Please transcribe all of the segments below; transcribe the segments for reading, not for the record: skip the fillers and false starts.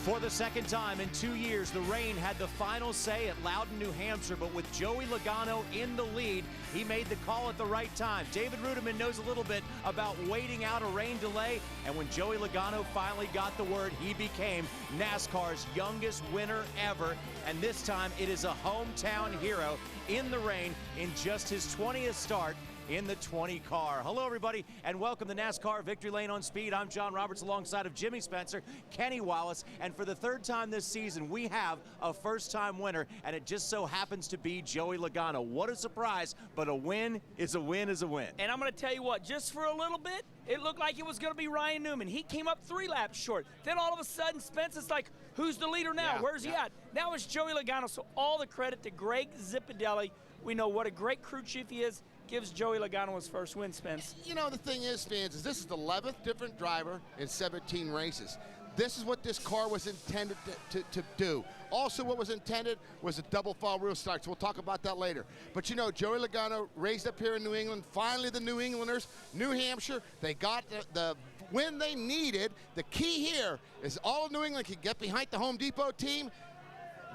For the second time in 2 years, the rain had the final say at Loudon, New Hampshire, but with Joey Logano in the lead, he made the call at the right time. David Rudiman knows a little bit about waiting out a rain delay, and when Joey Logano finally got the word, he became NASCAR's youngest winner ever, and this time it is a hometown hero in the rain in just his 20th start in the 20 car. Hello, everybody, and welcome to NASCAR Victory Lane on Speed. I'm John Roberts alongside of Jimmy Spencer, Kenny Wallace, and for the third time this season, we have a first-time winner, and it just so happens to be Joey Logano. What a surprise, but a win is a win is a win. And I'm going to tell you what, just for a little bit, it looked like it was going to be Ryan Newman. He came up 3 laps short. Then all of a sudden, Spence is like, who's the leader now? Where's he at? Now it's Joey Logano, so all the credit to Greg Zipadelli. We know what a great crew chief he is. Gives Joey Logano his first win, Spence. You know, the thing is, Spence, is this is the 11th different driver in 17 races. This is what this car was intended to do. Also, what was intended was a double file real start, so we'll talk about that later. But you know, Joey Logano raised up here in New England. Finally, the New Englanders, New Hampshire, they got the win they needed. The key here is all of New England can get behind the Home Depot team.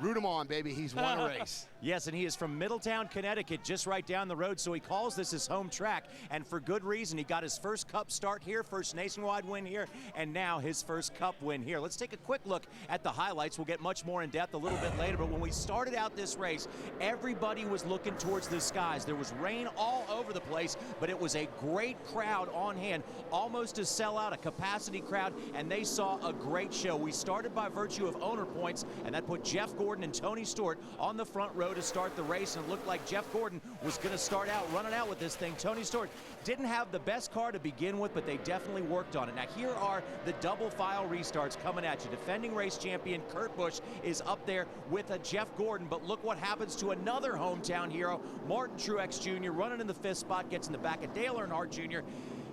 Root him on, baby. He's won a race. Yes, and he is from Middletown, Connecticut, just right down the road, so he calls this his home track, and for good reason. He got his first Cup start here, first nationwide win here, and now his first Cup win here. Let's take a quick look at the highlights. We'll get much more in depth a little bit later, but when we started out this race, everybody was looking towards the skies. There was rain all over the place, but it was a great crowd on hand, almost a sellout, a capacity crowd, and they saw a great show. We started by virtue of owner points, and that put Jeff Gordon and Tony Stewart on the front row to start the race, and it looked like Jeff Gordon was going to start out running out with this thing. Tony Stewart didn't have the best car to begin with, but they definitely worked on it. Now here are the double file restarts coming at you. Defending race champion Kurt Busch is up there with a Jeff Gordon, but look what happens to another hometown hero, Martin Truex Jr., running in the 5th spot, gets in the back of Dale Earnhardt Jr.,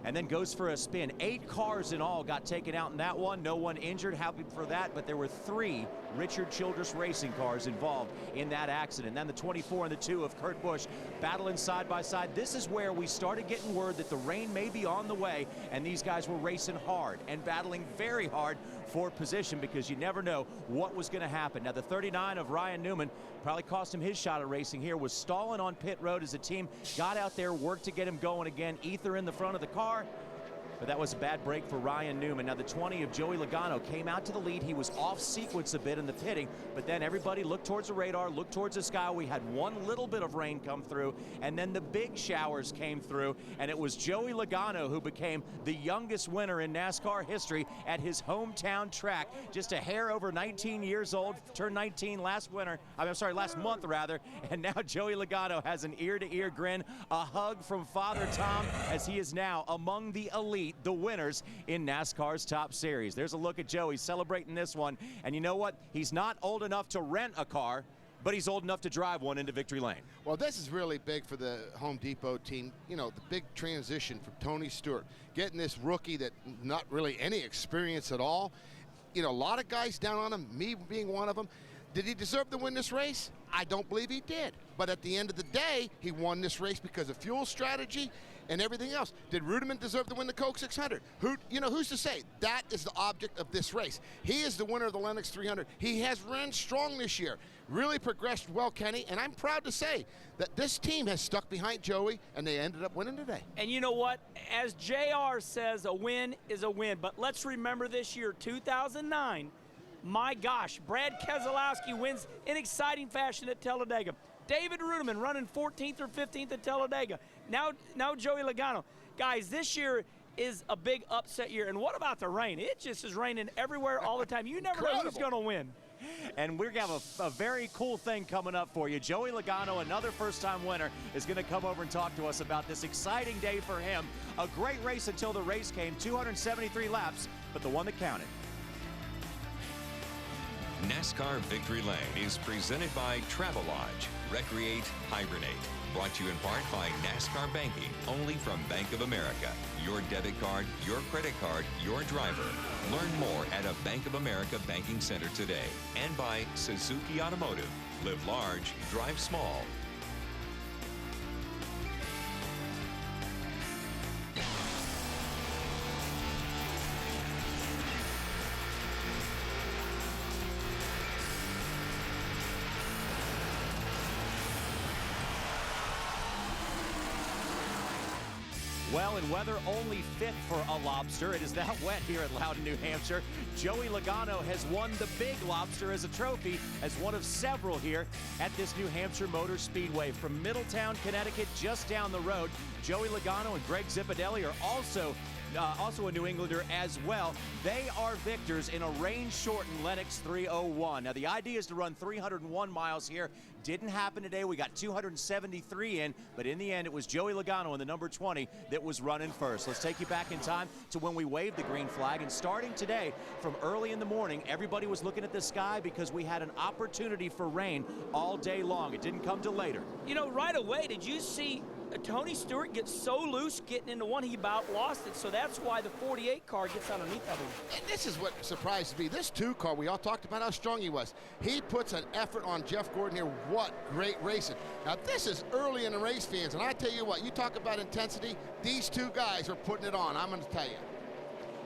and then goes for a spin. 8 cars in all got taken out in that one. No one injured, happy for that, but there were 3 Richard Childress racing cars involved in that accident. Then the 24 and the 2 of Kurt Busch battling side by side. This is where we started getting word that the rain may be on the way, and these guys were racing hard and battling very hard for position because you never know what was going to happen. Now the 39 of Ryan Newman probably cost him his shot at racing here, was stalling on pit road as the team got out there, worked to get him going again. Ether in the front of the car, but that was a bad break for Ryan Newman. Now the 20 of Joey Logano came out to the lead. He was off sequence a bit in the pitting, but then everybody looked towards the radar, looked towards the sky. We had one little bit of rain come through, and then the big showers came through, and it was Joey Logano who became the youngest winner in NASCAR history at his hometown track. Just a hair over 19 years old, turned 19 last month rather, and now Joey Logano has an ear-to-ear grin, a hug from Father Tom as he is now among the elite, the winners in NASCAR's Top Series. There's a look at Joey celebrating this one, and you know what? He's not old enough to rent a car, but he's old enough to drive one into victory lane. Well, this is really big for the Home Depot team. You know, the big transition from Tony Stewart, getting this rookie that not really any experience at all. You know, a lot of guys down on him, me being one of them. Did he deserve to win this race? I don't believe he did. But at the end of the day, he won this race because of fuel strategy and everything else. Did Rudiman deserve to win the Coke 600? Who's to say? That is the object of this race. He is the winner of the Lennox 300. He has ran strong this year. Really progressed well, Kenny, and I'm proud to say that this team has stuck behind Joey, and they ended up winning today. And you know what? As JR says, a win is a win. But let's remember this year, 2009, my gosh, Brad Keselowski wins in exciting fashion at Talladega. David Rudiman running 14th or 15th at Talladega. Now Joey Logano. Guys, this year is a big upset year. And what about the rain? It just is raining everywhere all the time. You never know who's going to win. And we're going to have a very cool thing coming up for you. Joey Logano, another first-time winner, is going to come over and talk to us about this exciting day for him. A great race until the race came, 273 laps, but the one that counted. NASCAR Victory Lane is presented by Travelodge. Recreate, hibernate. Brought to you in part by NASCAR Banking, only from Bank of America. Your debit card, your credit card, your driver. Learn more at a Bank of America banking center today. And by Suzuki Automotive. Live large, drive small. Well, in weather only fit for a lobster, it is that wet here at Loudon, New Hampshire. Joey Logano has won the Big Lobster as a trophy, as one of several here at this New Hampshire Motor Speedway. From Middletown, Connecticut, just down the road, Joey Logano and Greg Zipadelli are also a New Englander as well. They are victors in a rain-shortened Lennox 301. Now, the idea is to run 301 miles here. Didn't happen today. We got 273 in, but in the end, it was Joey Logano in the number 20 that was running first. Let's take you back in time to when we waved the green flag, and starting today, from early in the morning, everybody was looking at the sky because we had an opportunity for rain all day long. It didn't come till later. You know, right away, did you see Tony Stewart gets so loose getting into one, he about lost it, so that's why the 48 car gets underneath of him. And this is what surprised me. This 2 car, we all talked about how strong he was. He puts an effort on Jeff Gordon here. What great racing. Now, this is early in the race, fans, and I tell you what, you talk about intensity, these 2 guys are putting it on, I'm going to tell you.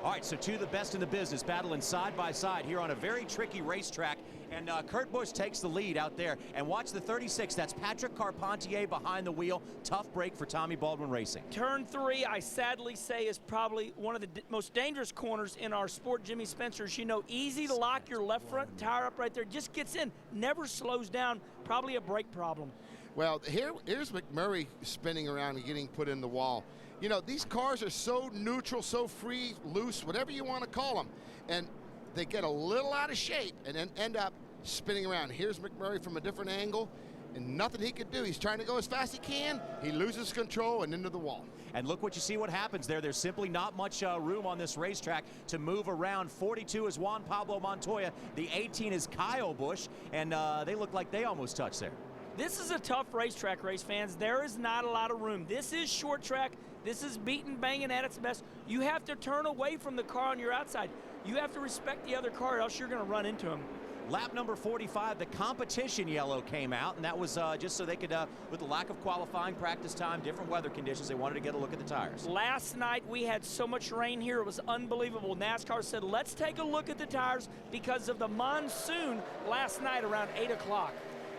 All right, so 2 of the best in the business battling side by side here on a very tricky racetrack. And Kurt Busch takes the lead out there. And watch the 36. That's Patrick Carpentier behind the wheel. Tough break for Tommy Baldwin Racing. Turn 3, I sadly say, is probably one of the most dangerous corners in our sport. Jimmy Spencer's, you know, easy to lock your left front tire up right there. Just gets in, never slows down. Probably a brake problem. Well, here's McMurray spinning around and getting put in the wall. You know, these cars are so neutral, so free, loose, whatever you want to call them. And they get a little out of shape and then end up spinning around. Here's McMurray from a different angle, and nothing he could do. He's trying to go as fast as he can. He loses control and into the wall. And look what you see what happens there. There's simply not much room on this racetrack to move around. 42 is Juan Pablo Montoya. The 18 is Kyle Busch, and they look like they almost touched there. This is a tough racetrack, race fans. There is not a lot of room. This is short track. This is beating, banging at its best. You have to turn away from the car on your outside. You have to respect the other car, or else you're going to run into him. Lap number 45, the competition yellow came out, and that was just so they could, with the lack of qualifying practice time, different weather conditions, they wanted to get a look at the tires. Last night we had so much rain here, it was unbelievable. NASCAR said, let's take a look at the tires because of the monsoon last night around 8 o'clock.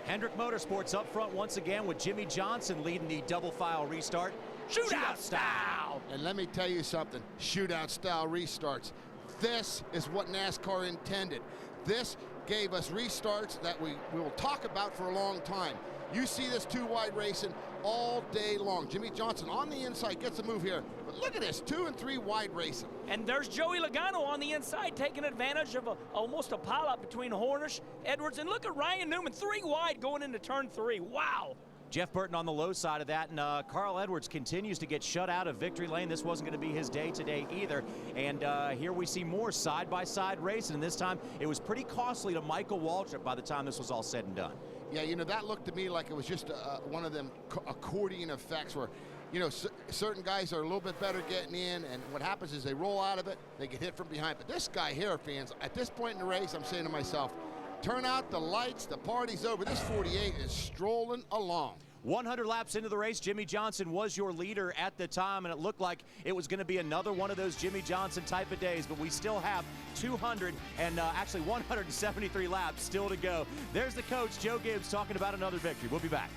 Hendrick Motorsports up front once again with Jimmy Johnson leading the double file restart. Shootout style! And let me tell you something, shootout style restarts. This is what NASCAR intended. This gave us restarts that we will talk about for a long time. You see this 2-wide racing all day long. Jimmy Johnson on the inside gets a move here. But look at this, 2 and 3 wide racing. And there's Joey Logano on the inside taking advantage of almost a pileup between Hornish, Edwards, and look at Ryan Newman, 3 wide going into turn 3. Wow. Jeff Burton on the low side of that, and Carl Edwards continues to get shut out of victory lane. This wasn't going to be his day today either. And here we see more side-by-side racing, and this time it was pretty costly to Michael Waltrip by the time this was all said and done. Yeah, you know, that looked to me like it was just one of them accordion effects where, you know, certain guys are a little bit better getting in, and what happens is they roll out of it, they get hit from behind. But this guy here, fans, at this point in the race, I'm saying to myself, turn out the lights, the party's over. This 48 is strolling along. 100 laps into the race, Jimmy Johnson was your leader at the time, and it looked like it was going to be another one of those Jimmy Johnson type of days, but we still have 200 and actually 173 laps still to go. There's the coach, Joe Gibbs, talking about another victory. We'll be back.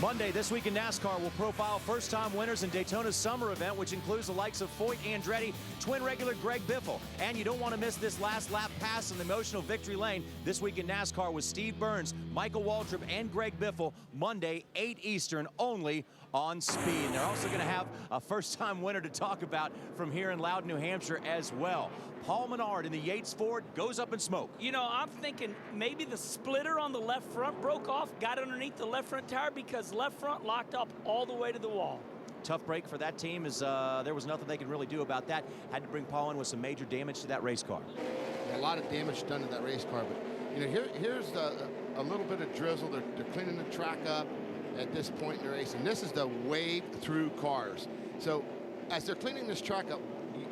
Monday, this week in NASCAR, will profile first-time winners in Daytona's summer event, which includes the likes of Foyt Andretti, twin regular Greg Biffle. And you don't want to miss this last lap pass in the emotional victory lane this week in NASCAR with Steve Burns, Michael Waltrip, and Greg Biffle, Monday, 8 Eastern, only on Speed. And they're also going to have a first-time winner to talk about from here in Loudon, New Hampshire as well. Paul Menard in the Yates Ford goes up in smoke. You know, I'm thinking maybe the splitter on the left front broke off, got underneath the left front tire because left front locked up all the way to the wall. Tough break for that team as there was nothing they could really do about that. Had to bring Paul in with some major damage to that race car. A lot of damage done to that race car, but you know, here's a little bit of drizzle. They're cleaning the track up at this point in the race, and this is the wave through cars. So as they're cleaning this track up,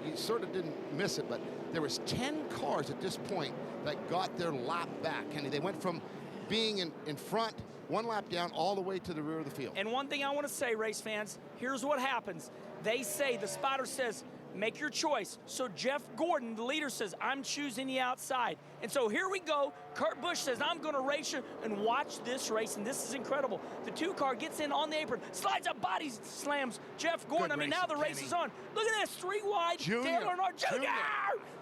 you sort of didn't miss it, but there was 10 cars at this point that got their lap back. And they went from being in front, 1 lap down, all the way to the rear of the field. And one thing I want to say, race fans, here's what happens. They say, the spotter says, make your choice. So Jeff Gordon, the leader, says, I'm choosing the outside. And so here we go. Kurt Busch says, I'm going to race you, and watch this race, and this is incredible. The 2 car gets in on the apron, slides up, body slams Jeff Gordon. Good I mean, now the race is on. Look at this, 3 wide, Dale Earnhardt Jr.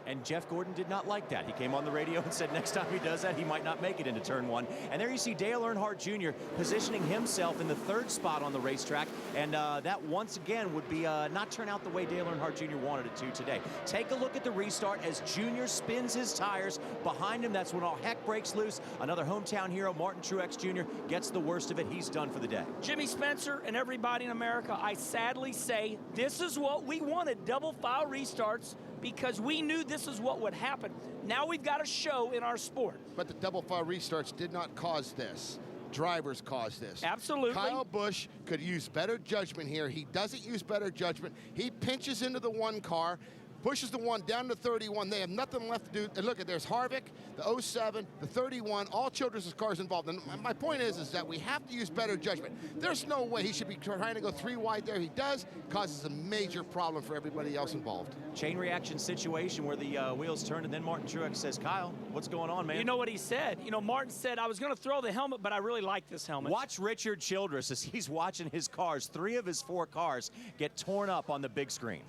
And Jeff Gordon did not like that. He came on the radio and said next time he does that, he might not make it into turn 1. And there you see Dale Earnhardt Jr. positioning himself in the 3rd spot on the racetrack. And that once again would be not turn out the way Dale Earnhardt Jr. wanted it to today. Take a look at the restart as Jr. spins his tires. Behind him, that's when all heck breaks loose. Another hometown hero, Martin Truex Jr., gets the worst of it. He's done for the day. Jimmy Spencer and everybody in America, I sadly say this is what we wanted, double file restarts, because we knew this is what would happen. Now we've got a show in our sport. But the double file restarts did not cause this. Drivers caused this. Absolutely. Kyle Busch could use better judgment here. He doesn't use better judgment. He pinches into the 1 car, pushes the 1 down to 31. They have nothing left to do. And look, there's Harvick, the 07, the 31, all Childress' cars involved. And my point is that we have to use better judgment. There's no way he should be trying to go 3 wide there. He does, causes a major problem for everybody else involved. Chain reaction situation where the wheels turn, and then Martin Truex says, Kyle, what's going on, man? You know what he said? You know, Martin said, I was going to throw the helmet, but I really like this helmet. Watch Richard Childress as he's watching his cars. 3 of his 4 cars get torn up on the big screen.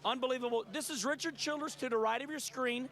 Unbelievable. This is Richard Childress to the right of your screen,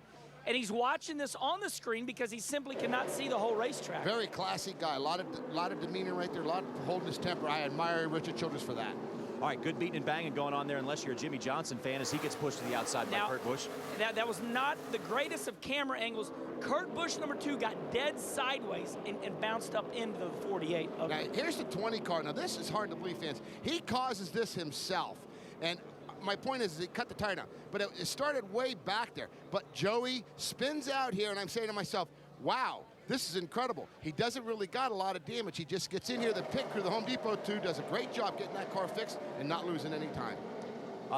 and he's watching this on the screen because he simply cannot see the whole racetrack. Very classy guy. A lot of demeanor right there, a lot of holding his temper. I admire Richard Childress for that. All right, good beating and banging going on there, unless you're a Jimmy Johnson fan, as he gets pushed to the outside by Kurt Busch. That was not the greatest of camera angles. Kurt Busch, number 2, got dead sideways and bounced up into the 48. Now, here's the 20 car. Now, this is hard to believe, fans. He causes this himself. And my point is he cut the tire down. But it started way back there. But Joey spins out here, and I'm saying to myself, wow, this is incredible. He doesn't really got a lot of damage. He just gets in here. The pit crew, the Home Depot 2, does a great job getting that car fixed and not losing any time.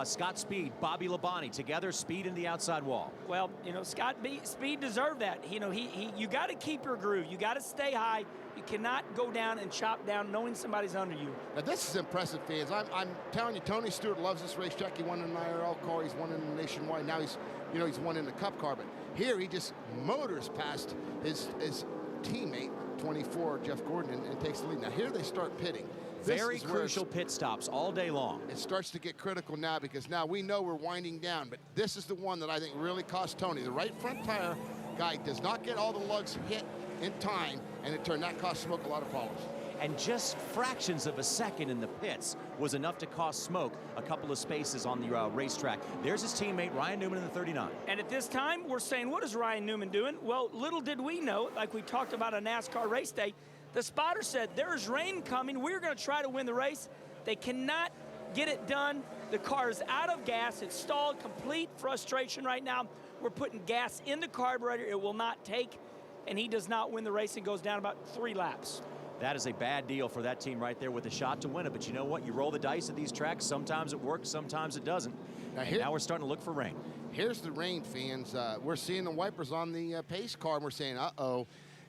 Scott Speed, Bobby Labonte, together, Speed in the outside wall. Well, you know, Speed deserved that. You know, you got to keep your groove. You got to stay high. You cannot go down and chop down knowing somebody's under you. Now, this is impressive, fans. I'm telling you, Tony Stewart loves this racetrack. He won in an IRL car. He's won in the Nationwide. Now he's won in the Cup car. But here he just motors past his teammate, 24, Jeff Gordon, and takes the lead. Now, here they start pitting. Very crucial pit stops all day long. It starts to get critical now because now we know we're winding down, but this is the one that I think really cost Tony. The right front tire guy does not get all the lugs hit in time, and in turn, that cost Smoke a lot of problems. And just fractions of a second in the pits was enough to cost Smoke a couple of spaces on the racetrack. There's his teammate, Ryan Newman, in the 39. And at this time, we're saying, what is Ryan Newman doing? Well, little did we know, like we talked about on NASCAR race day, the spotter said, there's rain coming. We're going to try to win the race. They cannot get it done. The car is out of gas. It's stalled. Complete frustration right now. We're putting gas in the carburetor. It will not take. And he does not win the race and goes down about 3 laps. That is a bad deal for that team right there with a shot to win it. But you know what? You roll the dice at these tracks. Sometimes it works, sometimes it doesn't. Now we're starting to look for rain. Here's the rain, fans. We're seeing the wipers on the pace car, and we're saying, uh-oh.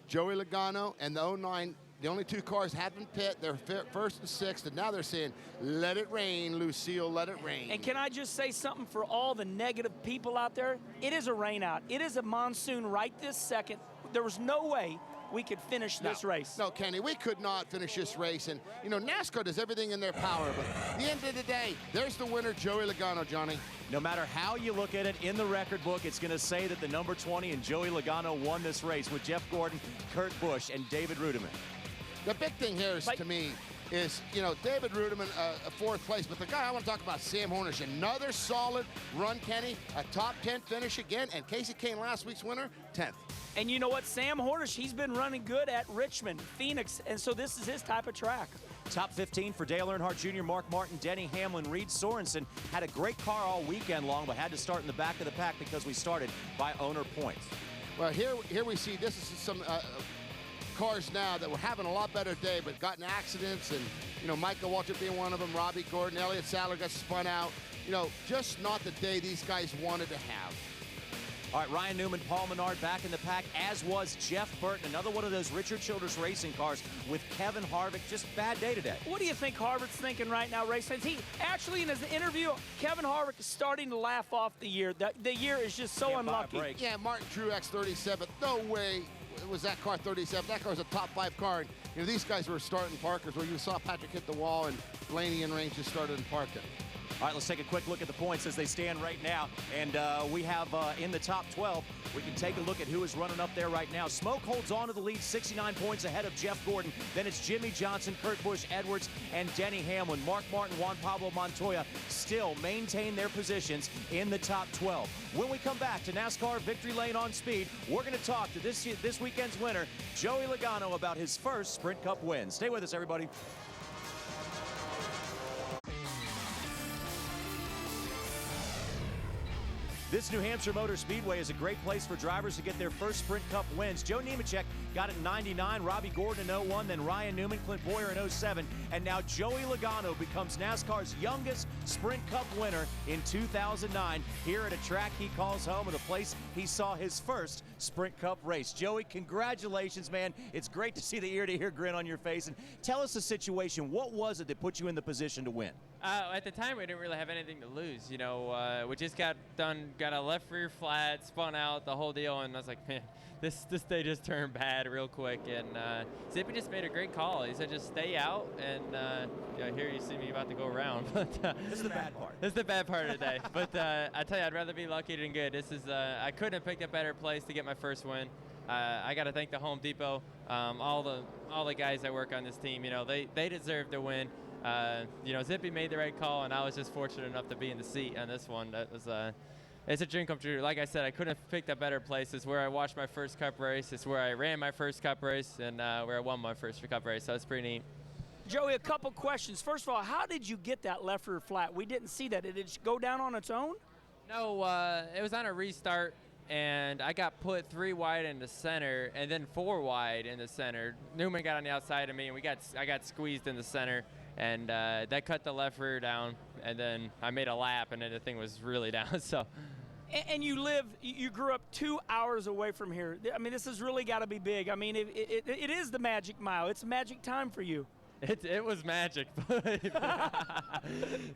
Joey Logano and the 09, the only 2 cars haven't pit. They're first and 6th, and now they're saying, let it rain, Lucille, let it rain. And can I just say something for all the negative people out there? It is a rain out. It is a monsoon right this second. There was no way we could finish this race. No, Kenny, we could not finish this race. And, you know, NASCAR does everything in their power. But at the end of the day, there's the winner, Joey Logano, Johnny. No matter how you look at it in the record book, it's going to say that the number 20 and Joey Logano won this race with Jeff Gordon, Kurt Busch, and David Rudiman. The big thing here is, to me, is, you know, David Rudiman, a 4th place. But the guy I want to talk about, Sam Hornish, another solid run, Kenny, a top 10 finish again. And Casey Kane, last week's winner, 10th. And you know what? Sam Hornish, he's been running good at Richmond, Phoenix, and so this is his type of track. Top 15 for Dale Earnhardt Jr., Mark Martin, Denny Hamlin, Reed Sorensen. Had a great car all weekend long, but had to start in the back of the pack because we started by owner points. Well, here we see this is some cars now that were having a lot better day, but got in accidents, and, you know, Michael Walter being one of them, Robbie Gordon, Elliott Sadler got spun out. You know, just not the day these guys wanted to have. All right, Ryan Newman, Paul Menard back in the pack, as was Jeff Burton. Another one of those Richard Childress racing cars with Kevin Harvick. Just bad day today. What do you think Harvick's thinking right now, race fans? He actually, in his interview, Kevin Harvick is starting to laugh off the year. The year is just so unlucky. Yeah, Martin Truex, 37th. No way it was that car 37. That car was a top 5 car. And, you know, these guys were starting parkers where you saw Patrick hit the wall and Blaney and Range just started and parked it. All right, let's take a quick look at the points as they stand right now. And we have in the top 12, we can take a look at who is running up there right now. Smoke holds on to the lead, 69 points ahead of Jeff Gordon. Then it's Jimmy Johnson, Kurt Busch, Edwards, and Denny Hamlin. Mark Martin, Juan Pablo Montoya still maintain their positions in the top 12. When we come back to NASCAR Victory Lane on Speed, we're going to talk to this weekend's winner, Joey Logano, about his first Sprint Cup win. Stay with us, everybody. This New Hampshire Motor Speedway is a great place for drivers to get their first Sprint Cup wins. Joe Nemechek got it in 99, Robbie Gordon in 01, then Ryan Newman, Clint Boyer in 07, and now Joey Logano becomes NASCAR's youngest Sprint Cup winner in 2009 here at a track he calls home, at a place he saw his first Sprint Cup race. Joey, congratulations, man. It's great to see the ear-to-ear grin on your face. And tell us the situation. What was it that put you in the position to win? At the time, we didn't really have anything to lose. You know, we just got a left rear flat, spun out, the whole deal, and I was like, man, this day just turned bad real quick. And Zippy just made a great call. He said, just stay out, and here you see me about to go around. But this is the bad part. This is the bad part of the day. But I tell you, I'd rather be lucky than good. This is I couldn't have picked a better place to get my first win. I got to thank the Home Depot, all the guys that work on this team. You know, they deserve to win. You know, Zippy made the right call, and I was just fortunate enough to be in the seat on this one. That was it's a dream come true. Like I said, I couldn't have picked a better place. It's where I watched my first Cup race. It's where I ran my first Cup race, and where I won my first Cup race. So it's pretty neat. Joey, a couple questions. First of all, how did you get that left rear flat? We didn't see that. Did it go down on its own? No, it was on a restart, and I got put 3 wide in the center, and then 4 wide in the center. Newman got on the outside of me, and I got squeezed in the center. And that cut the left rear down, and then I made a lap, and then the thing was really down. So, and you grew up 2 hours away from here. I mean, this has really got to be big. I mean, it is the magic mile. It's a magic time for you. It was magic. That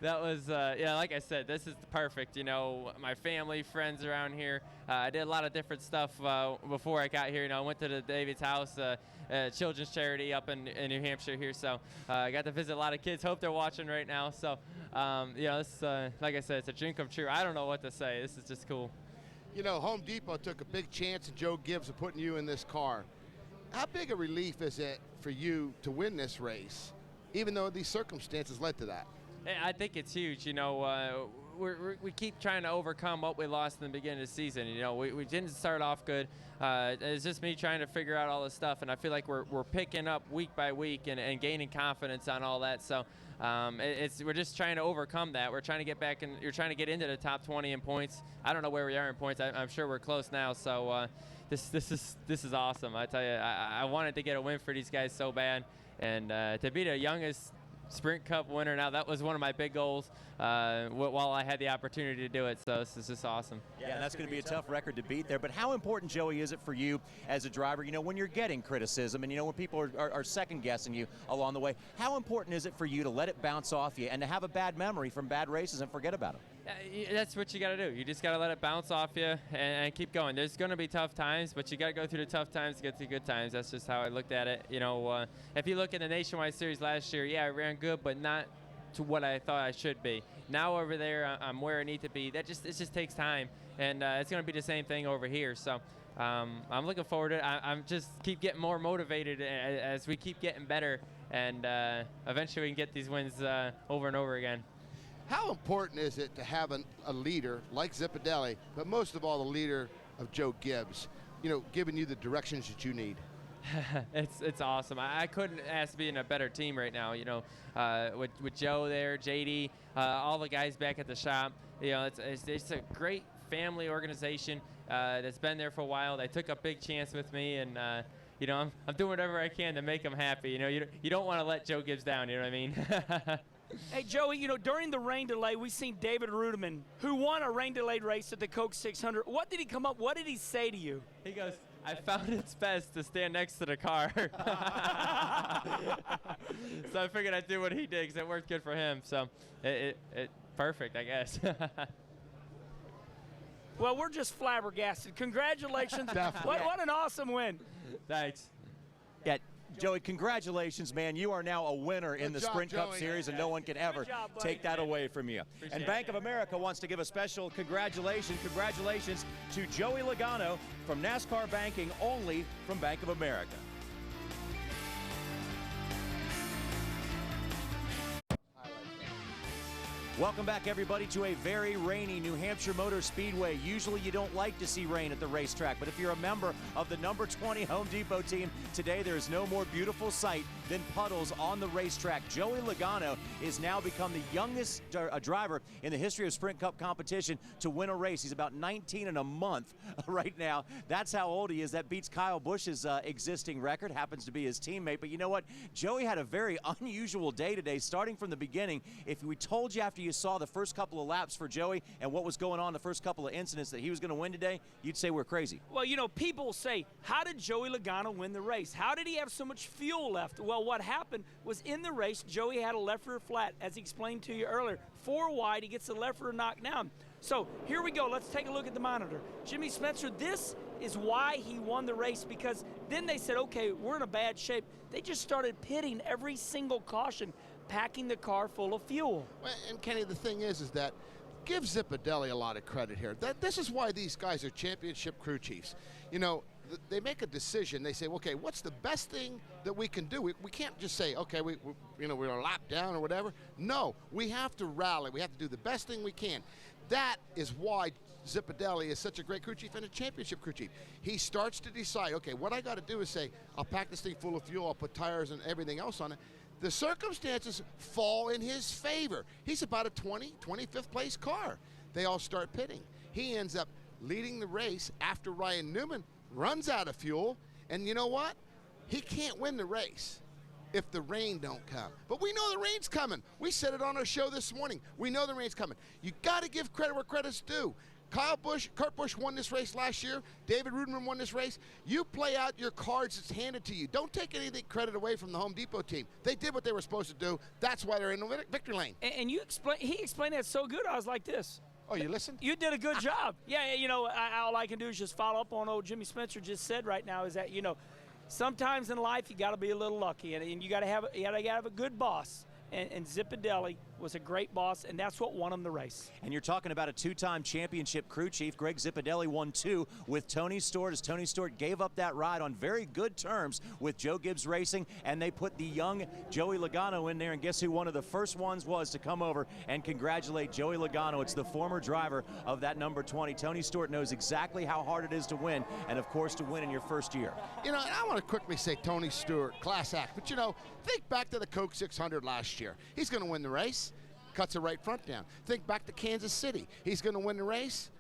was, yeah, like I said, this is perfect. You know, my family, friends around here. I did a lot of different stuff before I got here. You know, I went to the David's house, children's charity up in New Hampshire here. So I got to visit a lot of kids. Hope they're watching right now. So, you know, this, like I said, it's a dream come true. I don't know what to say. This is just cool. You know, Home Depot took a big chance in Joe Gibbs of putting you in this car. How big a relief is it for you to win this race, even though these circumstances led to that? I think it's huge. You know, we keep trying to overcome what we lost in the beginning of the season. You know, we didn't start off good. It's just me trying to figure out all this stuff, and I feel like we're picking up week by week and gaining confidence on all that. So we're just trying to overcome that. We're trying to get back, and you're trying to get into the top 20 in points. I don't know where we are in points. I'm sure we're close now. So this is awesome. I tell you, I wanted to get a win for these guys so bad, and to be the youngest Sprint Cup winner now, that was one of my big goals while I had the opportunity to do it. So this is just awesome. Yeah, that's going to be a tough record to beat there. But how important, Joey, is it for you as a driver, you know, when you're getting criticism and, you know, when people are second-guessing you along the way, how important is it for you to let it bounce off you and to have a bad memory from bad races and forget about them? That's what you got to do. You just got to let it bounce off you and keep going. There's going to be tough times, but you got to go through the tough times to get to the good times. That's just how I looked at it. You know, if you look at the Nationwide Series last year, yeah, I ran good, but not to what I thought I should be. Now over there, I'm where I need to be. It just takes time, and it's going to be the same thing over here. So I'm looking forward to it. I'm just keep getting more motivated as we keep getting better, and eventually we can get these wins over and over again. How important is it to have a leader like Zipadelli, but most of all the leader of Joe Gibbs, you know, giving you the directions that you need? It's awesome. I couldn't ask to be in a better team right now. You know, with Joe there, JD, all the guys back at the shop. You know, it's a great family organization that's been there for a while. They took a big chance with me, and you know, I'm doing whatever I can to make them happy. You know, you don't want to let Joe Gibbs down. You know what I mean? Hey, Joey, you know, during the rain delay, we seen David Ruderman, who won a rain-delayed race at the Coke 600. What did he come up? What did he say to you? He goes, I found it's best to stand next to the car. So I figured I'd do what he did because it worked good for him. So it perfect, I guess. Well, we're just flabbergasted. Congratulations. Definitely. What an awesome win. Thanks. Yeah, Joey, congratulations, man. You are now a winner in the job, Sprint Cup Joey. Series, and no one can ever job, buddy. take that away from you. And Bank of America wants to give a special congratulations to Joey Logano from NASCAR Banking, only from Bank of America. Welcome back, everybody, to a very rainy New Hampshire Motor Speedway. Usually you don't like to see rain at the racetrack, but if you're a member of the number 20 Home Depot team, today there is no more beautiful sight than puddles on the racetrack. Joey Logano is now become the youngest driver in the history of Sprint Cup competition to win a race. He's about 19 in a month right now. That's how old he is. That beats Kyle Busch's existing record, happens to be his teammate. But you know what? Joey had a very unusual day today, starting from the beginning. If we told you after you saw the first couple of laps for Joey and what was going on, the first couple of incidents, that he was going to win today, you'd say we're crazy. Well, you know, people say, how did Joey Logano win the race? How did he have so much fuel left? Well, what happened was in the race, Joey had a left rear flat, as he explained to you earlier. 4 wide, he gets the left rear knocked down. So here we go. Let's take a look at the monitor. Jimmy Spencer, this is why he won the race, because then they said, okay, we're in a bad shape. They just started pitting every single caution, packing the car full of fuel. Well, and Kenny, the thing is that give Zipadelli a lot of credit here. This is why these guys are championship crew chiefs. You know, they make a decision. They say, okay, what's the best thing that we can do? We can't just say, okay, we're a lap down or whatever. No, we have to rally. We have to do the best thing we can. That is why Zipadelli is such a great crew chief and a championship crew chief. He starts to decide, okay, what I got to do is say, I'll pack this thing full of fuel, I'll put tires and everything else on it. The circumstances fall in his favor. He's about a 25th place car. They all start pitting. He ends up leading the race after Ryan Newman runs out of fuel, and you know what? He can't win the race if the rain don't come. But we know the rain's coming. We said it on our show this morning. We know the rain's coming. You got to give credit where credit's due. Kurt Busch won this race last year. David Ruderman won this race. You play out your cards that's handed to you. Don't take anything credit away from the Home Depot team. They did what they were supposed to do. That's why they're in the victory lane. And he explained that so good, I was like this. Oh, you listened? You did a good job. Yeah, you know, all I can do is just follow up on old Jimmy Spencer just said right now is that, you know, sometimes in life you got to be a little lucky, and you got to have a good boss. And Zipadelli was a great boss, and that's what won him the race. And you're talking about a 2-time championship crew chief. Greg Zipadelli won 2 with Tony Stewart, as Tony Stewart gave up that ride on very good terms with Joe Gibbs Racing, and they put the young Joey Logano in there, and guess who one of the first ones was to come over and congratulate Joey Logano? It's the former driver of that number 20. Tony Stewart knows exactly how hard it is to win, and of course to win in your first year. You know, and I want to quickly say Tony Stewart, class act, but you know, think back to the Coke 600 last year. He's going to win the race. Cuts a right front down. Think back to Kansas City. He's going to win the race.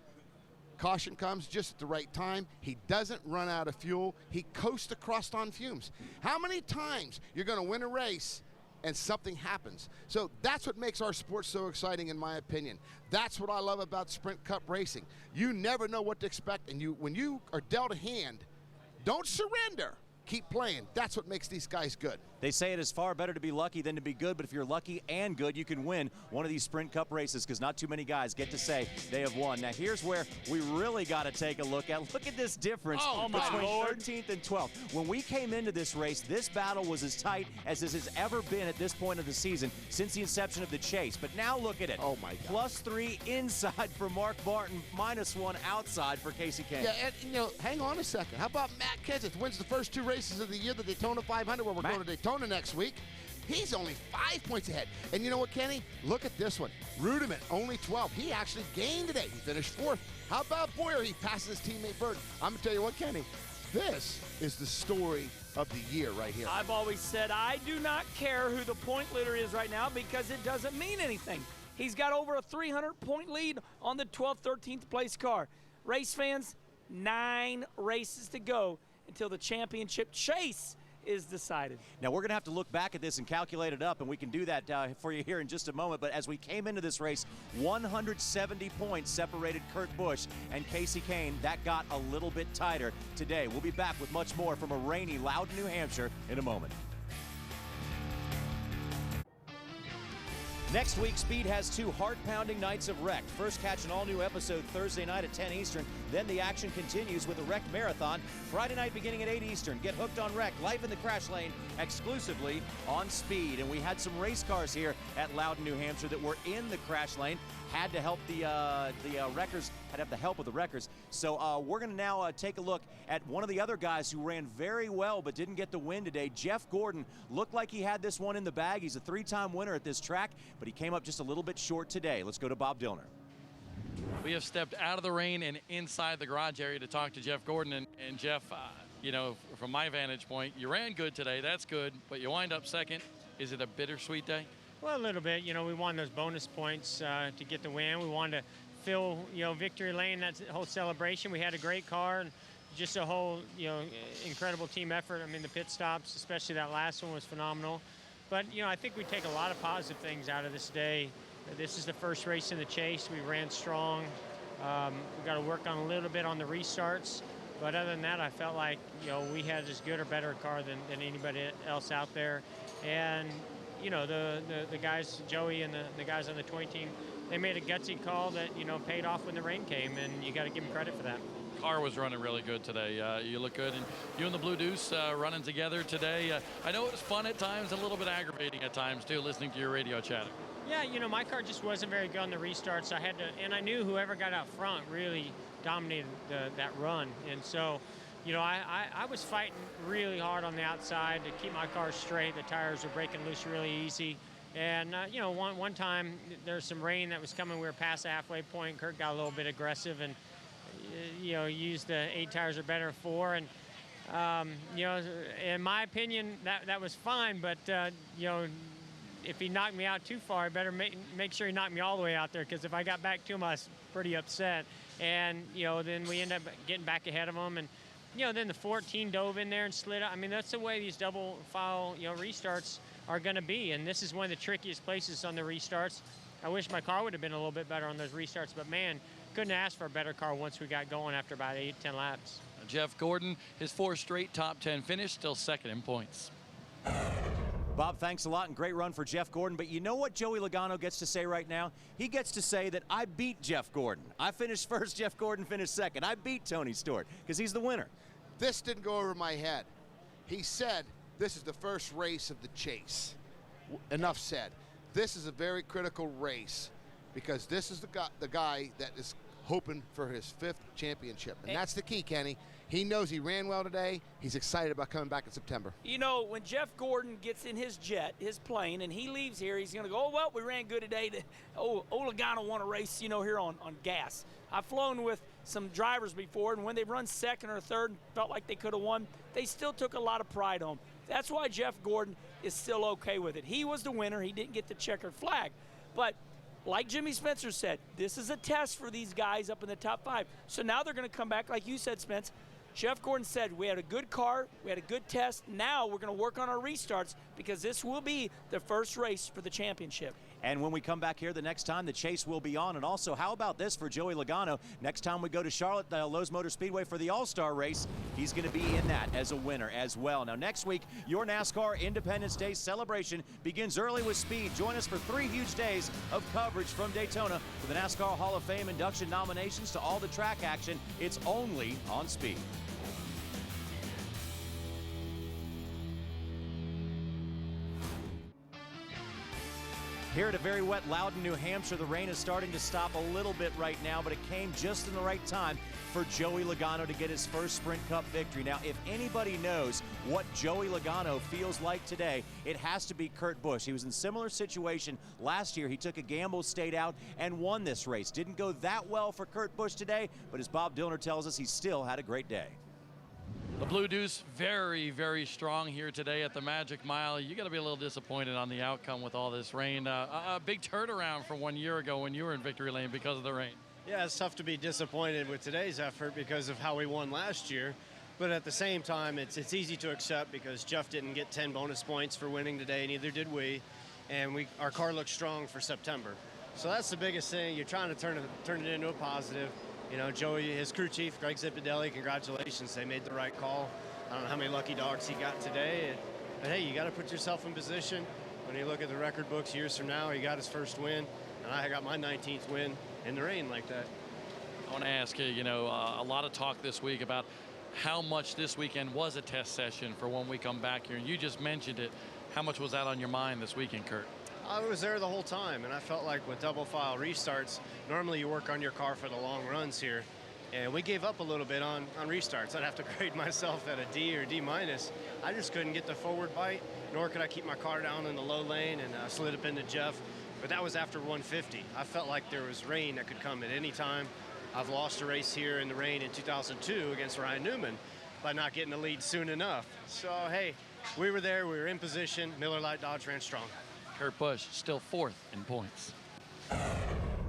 Caution comes just at the right time. He doesn't run out of fuel. He coasts across on fumes. How many times you're going to win a race and something happens? So that's what makes our sport so exciting, in my opinion. That's what I love about Sprint Cup racing. You never know what to expect, and when you are dealt a hand, don't surrender. Keep playing. That's what makes these guys good. They say it is far better to be lucky than to be good, but if you're lucky and good, you can win one of these Sprint Cup races, because not too many guys get to say they have won. Now, here's where we really got to take a look at. Look at this difference between 13th and 12th. When we came into this race, this battle was as tight as this has ever been at this point of the season since the inception of the chase. But now look at it. Oh, my God. +3 inside for Mark Barton, -1 outside for Casey Kane. Yeah, and, you know, hang on a second. How about Matt Kenseth wins the first 2 races of the year, the Daytona 500, where we're going to Daytona next week. He's only 5 points ahead. And you know what, Kenny? Look at this one. Ruderman, only 12. He actually gained today. He finished 4th. How about Boyer? He passes his teammate Burton. I'm going to tell you what, Kenny, this is the story of the year right here. I've always said I do not care who the point leader is right now, because it doesn't mean anything. He's got over a 300-point lead on the 12th, 13th place car. Race fans, 9 races to go until the championship chase is decided. Now, we're going to have to look back at this and calculate it up, and we can do that for you here in just a moment. But as we came into this race, 170 points separated Kurt Busch and Casey Kane. That got a little bit tighter today. We'll be back with much more from a rainy Loudon, New Hampshire in a moment. Next week, Speed has 2 heart-pounding nights of Wrecked. First, catch an all-new episode Thursday night at 10 Eastern. Then the action continues with the Wrecked Marathon. Friday night beginning at 8 Eastern. Get hooked on Wrecked, live in the crash lane, exclusively on Speed. And we had some race cars here at Loudon, New Hampshire that were in the crash lane. Had to help the wreckers, had to have the help of the wreckers. So we're going to now take a look at one of the other guys who ran very well but didn't get the win today. Jeff Gordon looked like he had this one in the bag. He's a 3-time winner at this track, but he came up just a little bit short today. Let's go to Bob Dillner. We have stepped out of the rain and inside the garage area to talk to Jeff Gordon. And Jeff, you know, from my vantage point, you ran good today. That's good, but you wind up second. Is it a bittersweet day? Well, a little bit. You know, we won those bonus points to get the win. We wanted to fill, you know, victory lane, that whole celebration. We had a great car and just a whole, you know, incredible team effort. I mean, the pit stops, especially that last one, was phenomenal. But, you know, I think we take a lot of positive things out of this day. This is the first race in the chase. We ran strong. We got to work on a little bit on the restarts. But other than that, I felt like, you know, we had as good or better car than anybody else out there. And, you know, the guys, Joey and the guys on the 20 team, they made a gutsy call that, you know, paid off when the rain came, and you got to give them credit for that. Car was running really good today. You look good, and you and the Blue Deuce running together today. I know it was fun at times, a little bit aggravating at times too, listening to your radio chatter. Yeah, you know, my car just wasn't very good on the restarts. I had to, and I knew whoever got out front really dominated that run, and so, you know, I was fighting really hard on the outside to keep my car straight. The tires were breaking loose really easy. And, you know, one time there's some rain that was coming. We were past the halfway point. Kurt got a little bit aggressive and, you know, used the 8 tires or better 4. And, you know, in my opinion, that was fine. But, you know, if he knocked me out too far, I better make sure he knocked me all the way out there, because if I got back to him, I was pretty upset. And, you know, then we ended up getting back ahead of him. And, you know, then the 14 dove in there and slid out. I mean, that's the way these double file, you know, restarts are going to be. And this is one of the trickiest places on the restarts. I wish my car would have been a little bit better on those restarts, but man, couldn't ask for a better car once we got going after about 8-10 laps. Jeff Gordon, his 4 straight top 10 finish, still second in points. Bob, thanks a lot, and great run for Jeff Gordon. But you know what Joey Logano gets to say right now? He gets to say that I beat Jeff Gordon. I finished first, Jeff Gordon finished second. I beat Tony Stewart, because he's the winner. This didn't go over my head. He said this is the first race of the chase. Enough said. This is a very critical race, because this is the guy that is hoping for his 5th championship. And that's the key, Kenny. He knows he ran well today. He's excited about coming back in September. You know, when Jeff Gordon gets in his jet, his plane, and he leaves here, he's going to go, oh, well, we ran good today. Logano won a race, you know, here on gas. I've flown with some drivers before, and when they run second or third and felt like they could have won, they still took a lot of pride home. That's why Jeff Gordon is still okay with it. He was the winner. He didn't get the checkered flag. But like Jimmy Spencer said, this is a test for these guys up in the top 5. So now they're going to come back, like you said, Spence. Jeff Gordon said, we had a good car, we had a good test. Now we're going to work on our restarts, because this will be the first race for the championship. And when we come back here the next time, the chase will be on. And also, how about this for Joey Logano? Next time we go to Charlotte, Lowe's Motor Speedway for the All-Star race, he's going to be in that as a winner as well. Now, next week, your NASCAR Independence Day celebration begins early with Speed. Join us for 3 huge days of coverage from Daytona, from the NASCAR Hall of Fame induction nominations to all the track action. It's only on Speed. Here at a very wet Loudon, New Hampshire, the rain is starting to stop a little bit right now, but it came just in the right time for Joey Logano to get his first Sprint Cup victory. Now, if anybody knows what Joey Logano feels like today, it has to be Kurt Busch. He was in a similar situation last year. He took a gamble, stayed out, and won this race. Didn't go that well for Kurt Busch today, but as Bob Dillner tells us, he still had a great day. The Blue Deuce very, very strong here today at the Magic Mile. You got to be a little disappointed on the outcome with all this rain. A big turnaround from 1 year ago when you were in victory lane because of the rain. Yeah, it's tough to be disappointed with today's effort because of how we won last year. But at the same time, it's easy to accept because Jeff didn't get 10 bonus points for winning today, neither did we. And our car looks strong for September. So that's the biggest thing. You're trying to turn it into a positive. You know, Joey, his crew chief, Greg Zipadelli, congratulations. They made the right call. I don't know how many lucky dogs he got today. But hey, you got to put yourself in position. when you look at the record books years from now, he got his first win, and I got my 19th win in the rain like that. I want to ask you, a lot of talk this week about how much this weekend was a test session for when we come back here. And you just mentioned it. How much was that on your mind this weekend, Kurt? I was there the whole time, and I felt like with double file restarts, normally you work on your car for the long runs here. And we gave up a little bit on restarts. I'd have to grade myself at a D or D minus. I just couldn't get the forward bite, nor could I keep my car down in the low lane, and slid up into Jeff. But that was after 150. I felt like there was rain that could come at any time. I've lost a race here in the rain in 2002 against Ryan Newman by not getting the lead soon enough. So, hey, we were there. We were in position. Miller Lite Dodge ran strong. Kurt Busch still 4th in points.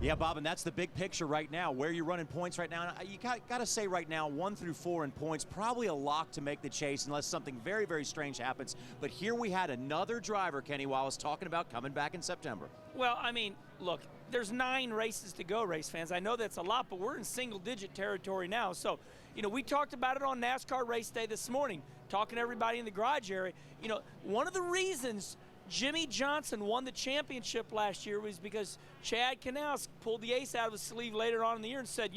Yeah, Bob, and that's the big picture right now. Where you're running points right now, you got to say right now, 1 through 4 in points, probably a lock to make the chase unless something very, very strange happens. But here we had another driver, Kenny Wallace, talking about coming back in September. Well, I mean, look, there's 9 races to go, race fans. I know that's a lot, but we're in single-digit territory now. So, we talked about it on NASCAR race day this morning, talking to everybody in the garage area. One of the reasons Jimmy Johnson won the championship last year was because Chad Knaus pulled the ace out of his sleeve later on in the year and said,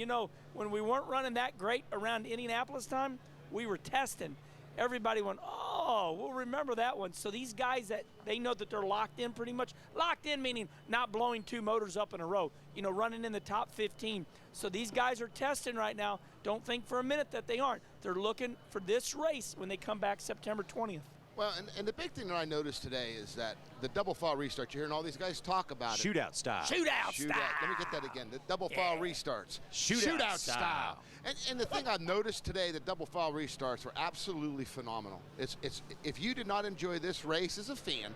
when we weren't running that great around Indianapolis time, we were testing. Everybody went, oh, we'll remember that one. So these guys that they know that they're locked in pretty much. Locked in meaning not blowing 2 motors up in a row, running in the top 15. So these guys are testing right now. Don't think for a minute that they aren't. They're looking for this race when they come back September 20th. Well, and the big thing that I noticed today is that the double file restart, you're hearing all these guys talk about it. Shootout style. Shootout style. Let me get that again. The double file restarts. Shootout style. And the thing I've noticed today, the double file restarts were absolutely phenomenal. It's if you did not enjoy this race as a fan,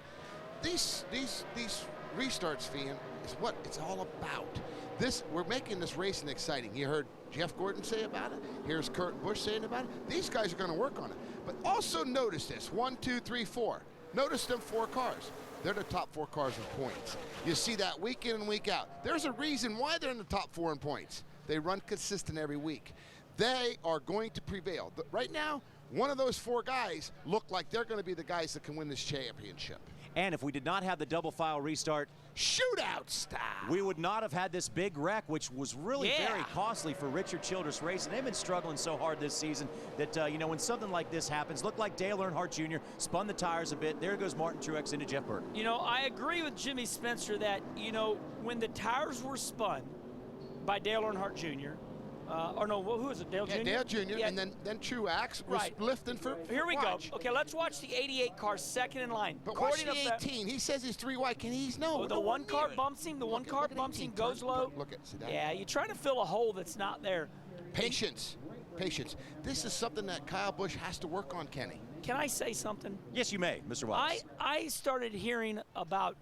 these restarts, fan, is what it's all about. We're making this racing exciting. You heard Jeff Gordon say about it. Here's Kurt Busch saying about it. These guys are going to work on it. But also notice this, 1, 2, 3, 4. Notice them 4 cars. They're the top 4 cars in points. You see that week in and week out. There's a reason why they're in the top 4 in points. They run consistent every week. They are going to prevail. Right now, one of those 4 guys look like they're going to be the guys that can win this championship. And if we did not have the double file restart, shootout style, we would not have had this big wreck, which was really very costly for Richard Childress Racing. They've been struggling so hard this season that, when something like this happens, looked like Dale Earnhardt Jr. spun the tires a bit. There goes Martin Truex into Jeff Burke. I agree with Jimmy Spencer that, when the tires were spun by Dale Earnhardt Jr., who was it, Dale Jr.? Dale Jr., and then Truex was lifting for Here we go. Okay, let's watch the 88 car second in line. But watch the 18. He says he's 3 wide. The one car bumps him. The one car bumps him, goes low. Look at that. Yeah, you're trying to fill a hole that's not there. Patience. This is something that Kyle Busch has to work on, Kenny. Can I say something? Yes, you may, Mr. Wallace. I started hearing about,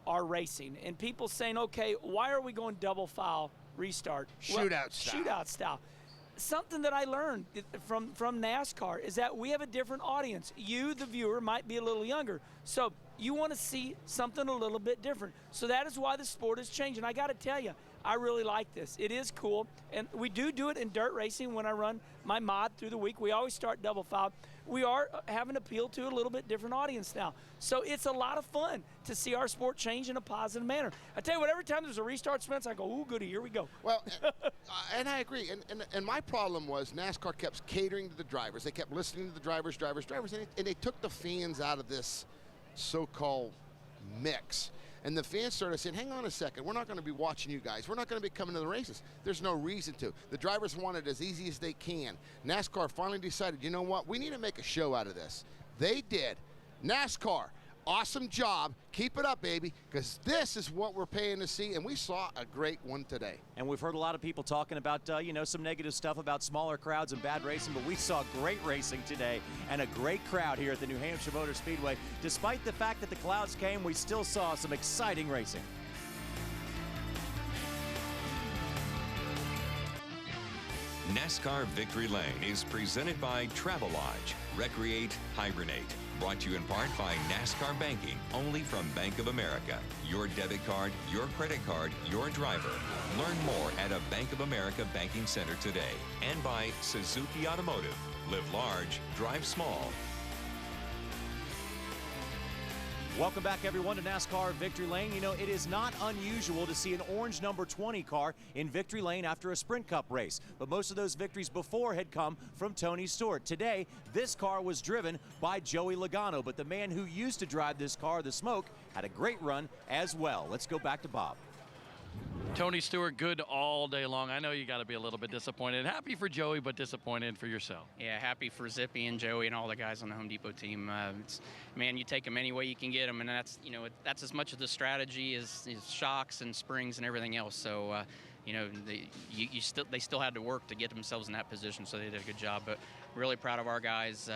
our racing and people saying, okay, why are we going double file restart? Shootout style. Something that I learned from NASCAR is that we have a different audience. You, the viewer, might be a little younger. So you want to see something a little bit different. So that is why the sport has changed. And I got to tell you, I really like this. It is cool. And we do it in dirt racing when I run my mod through the week. We always start double file. We are having appeal to a little bit different audience now. So it's a lot of fun to see our sport change in a positive manner. I tell you what, every time there's a restart, Spence, I go, ooh, goody, here we go. Well, and I agree. And my problem was NASCAR kept catering to the drivers. They kept listening to the drivers, and they took the fans out of this so-called mix. And the fans started saying, hang on a second, we're not going to be watching you guys. We're not going to be coming to the races. There's no reason to. The drivers want it as easy as they can. NASCAR finally decided, you know what, we need to make a show out of this. They did. NASCAR, awesome job. Keep it up, baby, because this is what we're paying to see, and we saw a great one today. And we've heard a lot of people talking about, some negative stuff about smaller crowds and bad racing, but we saw great racing today and a great crowd here at the New Hampshire Motor Speedway. Despite the fact that the clouds came, we still saw some exciting racing. NASCAR Victory Lane is presented by Travelodge. Recreate, hibernate. Brought to you in part by NASCAR Banking, only from Bank of America. Your debit card, your credit card, your driver. Learn more at a Bank of America banking center today. And by Suzuki Automotive. Live large, drive small. Welcome back, everyone, to NASCAR Victory Lane. You know, it is not unusual to see an orange number 20 car in Victory Lane after a Sprint Cup race, but most of those victories before had come from Tony Stewart. Today, this car was driven by Joey Logano, but the man who used to drive this car, the Smoke, had a great run as well. Let's go back to Bob. Tony Stewart, good all day long. I know you got to be a little bit disappointed. Happy for Joey, but disappointed for yourself. Yeah, happy for Zippy and Joey and all the guys on the Home Depot team. Man, you take them any way you can get them, and that's as much of the strategy as shocks and springs and everything else. So, they still had to work to get themselves in that position, so they did a good job. But really proud of our guys.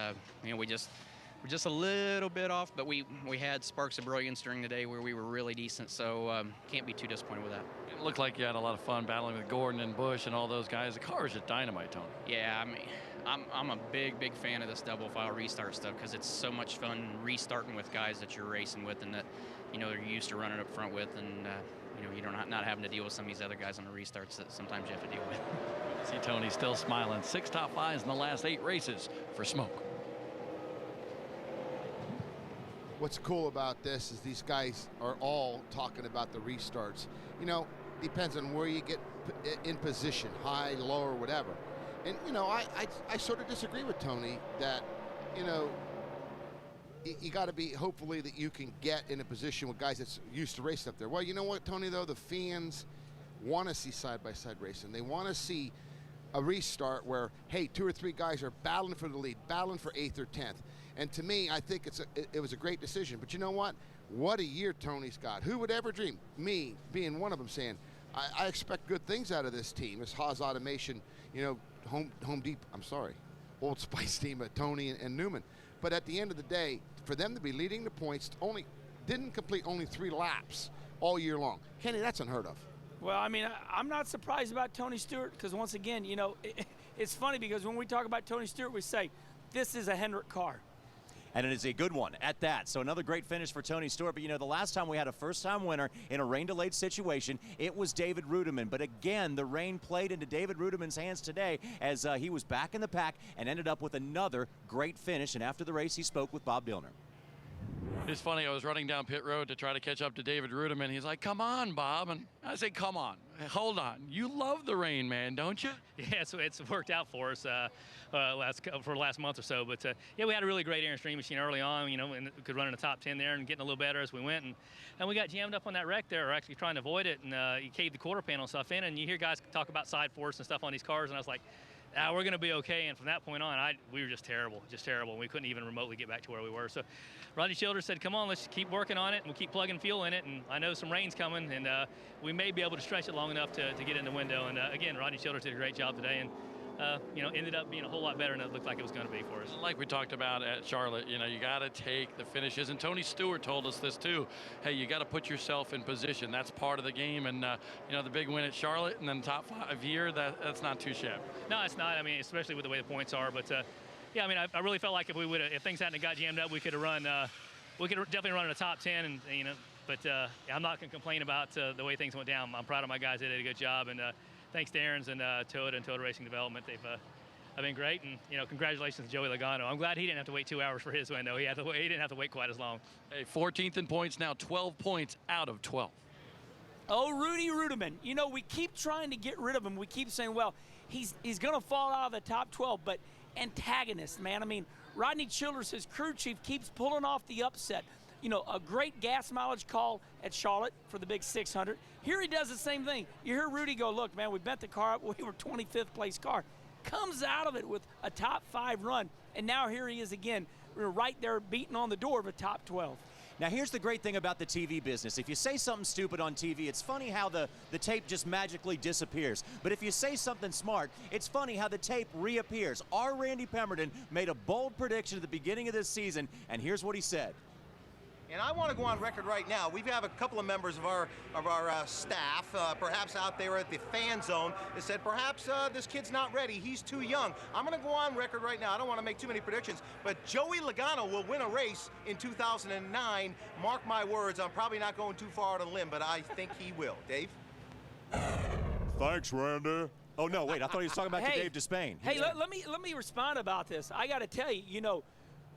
We're just a little bit off, but we had sparks of brilliance during the day where we were really decent, so can't be too disappointed with that. It looked like you had a lot of fun battling with Gordon and Bush and all those guys. The car is just dynamite, Tony. Yeah, I mean, I'm a big fan of this double file restart stuff because it's so much fun restarting with guys that you're racing with and that they're used to running up front with, and you're not having to deal with some of these other guys on the restarts that sometimes you have to deal with. See Tony still smiling. 6 top 5s in the last 8 races for Smoke. What's cool about this is these guys are all talking about the restarts. Depends on where you get in position, high, low, or whatever. And, I sort of disagree with Tony that, you got to be, hopefully, that you can get in a position with guys that's used to racing up there. Well, you know what, Tony, though? The fans want to see side-by-side racing. They want to see a restart where, hey, 2 or 3 guys are battling for the lead, battling for 8th or 10th. And to me, I think it was a great decision. But you know what? What a year Tony's got. Who would ever dream? Me being one of them, saying, I expect good things out of this team. This Haas Automation, Old Spice team at Tony and Newman. But at the end of the day, for them to be leading the points, didn't complete only 3 laps all year long. Kenny, that's unheard of. Well, I mean, I'm not surprised about Tony Stewart because, once again, it's funny because when we talk about Tony Stewart, we say, this is a Hendrick car. And it is a good one at that. So another great finish for Tony Stewart. But, the last time we had a first-time winner in a rain-delayed situation, it was David Rudiman. But, again, the rain played into David Rudiman's hands today as he was back in the pack and ended up with another great finish. And after the race, he spoke with Bob Dillner. It's funny, I was running down pit road to try to catch up to David Rudiman. He's like, come on, Bob. And I say, come on. Hold on. You love the rain, man, don't you? Yeah, so it's worked out for us for the last month or so. But, yeah, we had a really great air and stream machine early on, and we could run in the top 10 there and getting a little better as we went. And we got jammed up on that wreck there, or actually trying to avoid it, and you caved the quarter panel stuff in. And you hear guys talk about side force and stuff on these cars, and I was like, we're going to be okay. And from that point on, we were just terrible. We couldn't even remotely get back to where we were. So Rodney Childers said, come on, let's keep working on it, and we'll keep plugging fuel in it. And I know some rain's coming, and we may be able to stretch it long enough to get in the window. And, again, Rodney Childers did a great job today, and ended up being a whole lot better than it looked like it was going to be for us. Like we talked about at Charlotte, you got to take the finishes. And Tony Stewart told us this too. Hey, you got to put yourself in position. That's part of the game. And, the big win at Charlotte and then top 5 here, that's not too shabby. No, it's not. I mean, especially with the way the points are. But, yeah, I mean, I really felt like if things hadn't got jammed up, we could have run. We could definitely run in the top 10, and but I'm not going to complain about the way things went down. I'm proud of my guys. They did a good job, and thanks to Aaron's and Toyota Racing Development. They've been great, and congratulations to Joey Logano. I'm glad he didn't have to wait 2 hours for his win, though. He didn't have to wait quite as long. Hey, 14th in points now, 12 points out of 12. Oh, Rudy Rudiman. We keep trying to get rid of him. We keep saying, well, he's going to fall out of the top 12, but antagonist, man. I mean, Rodney Childers, his crew chief, keeps pulling off the upset. A great gas mileage call at Charlotte for the big 600. Here he does the same thing. You hear Rudy go, look, man, we bent the car up. We were 25th place car. Comes out of it with a top 5 run, and now here he is again, right there beating on the door of a top 12. Now, here's the great thing about the TV business. If you say something stupid on TV, it's funny how the tape just magically disappears. But if you say something smart, it's funny how the tape reappears. Our Randy Pemberton made a bold prediction at the beginning of this season, and here's what he said. And I want to go on record right now. We have a couple of members of our staff, perhaps out there at the fan zone, that said perhaps this kid's not ready. He's too young. I'm going to go on record right now. I don't want to make too many predictions, but Joey Logano will win a race in 2009. Mark my words. I'm probably not going too far out on a limb, but I think he will. Dave? Thanks, Randy. Oh no, wait! I thought he was talking about Dave Despain. Hey, let me respond about this. I got to tell you,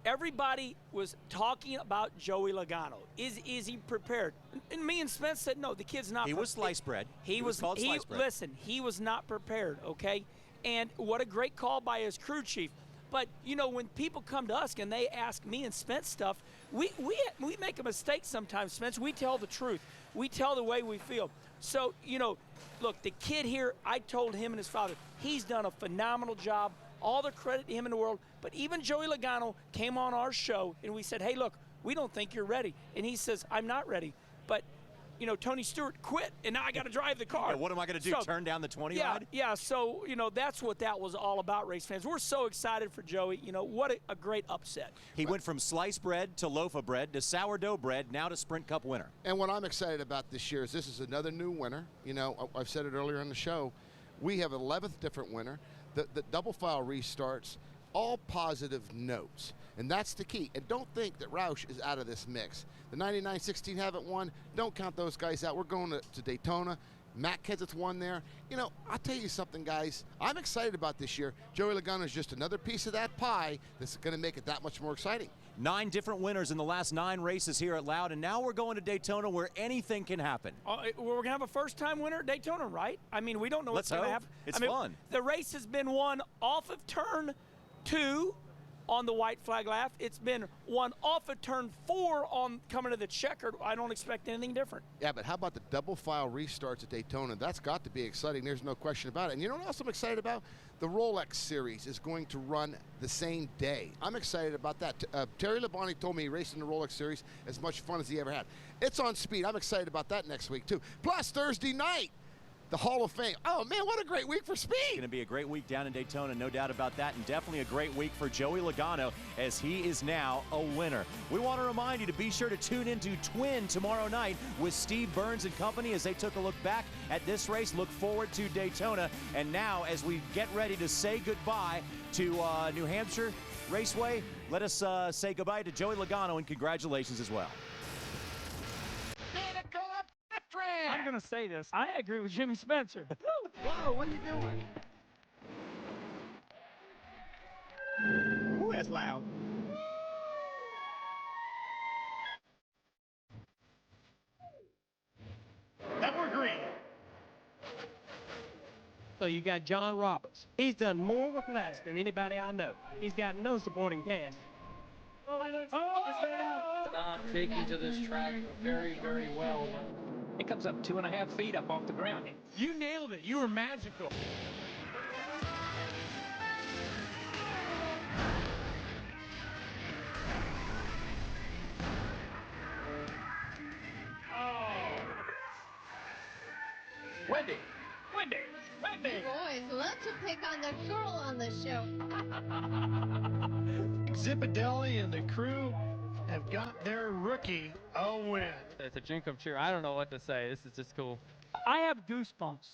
everybody was talking about Joey Logano. Is he prepared? And me and Spence said, no, the kid's not prepared. He was sliced bread. He was called sliced bread. Listen, he was not prepared, okay? And what a great call by his crew chief. But, you know, when people come to us and they ask me and Spence stuff, we make a mistake sometimes, Spence. We tell the truth. We tell the way we feel. So, you know, look, the kid here, I told him and his father, he's done a phenomenal job. All the credit to him in the world. But even Joey Logano came on our show, and we said, hey, look, we don't think you're ready. And he says, I'm not ready. But, you know, Tony Stewart quit, and now I got to drive the car. Yeah, what am I going to do, turn down the 20 ride? Yeah, so, you know, that's what that was all about, race fans. We're so excited for Joey. You know, what a great upset. He went from sliced bread to loaf of bread to sourdough bread, now to Sprint Cup winner. And what I'm excited about this year is this is another new winner. You know, I've said it earlier in the show. We have 11th different winner. The double file restarts, all positive notes. And that's the key. And don't think that Roush is out of this mix. The 99-16 haven't won. Don't count those guys out. We're going to Daytona. Matt Kenseth's won there. You know, I'll tell you something, guys. I'm excited about this year. Joey Logano is just another piece of that pie that's going to make it that much more exciting. 9 different winners in the last 9 races here at Loudon. Now we're going to Daytona where anything can happen. We're going to have a first-time winner at Daytona, right? I mean, we don't know what's going to happen. It's fun. The race has been won off of turn 2 on the white flag lap. It's been won off of turn 4 on coming to the checkered. I don't expect anything different. Yeah, but how about the double file restarts at Daytona? That's got to be exciting. There's no question about it. And you know what else I'm excited about? The Rolex Series is going to run the same day. I'm excited about that. Terry Labonte told me he raced in the Rolex Series as much fun as he ever had. It's on speed. I'm excited about that next week, too. Plus, Thursday night, the Hall of Fame. Oh, man, what a great week for speed. It's going to be a great week down in Daytona, no doubt about that, and definitely a great week for Joey Logano as he is now a winner. We want to remind you to be sure to tune into Twin tomorrow night with Steve Burns and company as they took a look back at this race. Look forward to Daytona. And now, as we get ready to say goodbye to New Hampshire Raceway, let us say goodbye to Joey Logano and congratulations as well. I'm going to say this. I agree with Jimmy Spencer. Whoa, what are you doing? Ooh, that's loud. That were green. So you got John Roberts. He's done more with less than anybody I know. He's got no supporting cast. Not taking to this track very, very well. It comes up 2.5 feet up off the ground. You nailed it. You were magical. Wendy! Boys love to pick on the girl on the show. Zipadelli and the crew have got their rookie a win. It's a dream come true. I don't know what to say. This is just cool. I have goosebumps.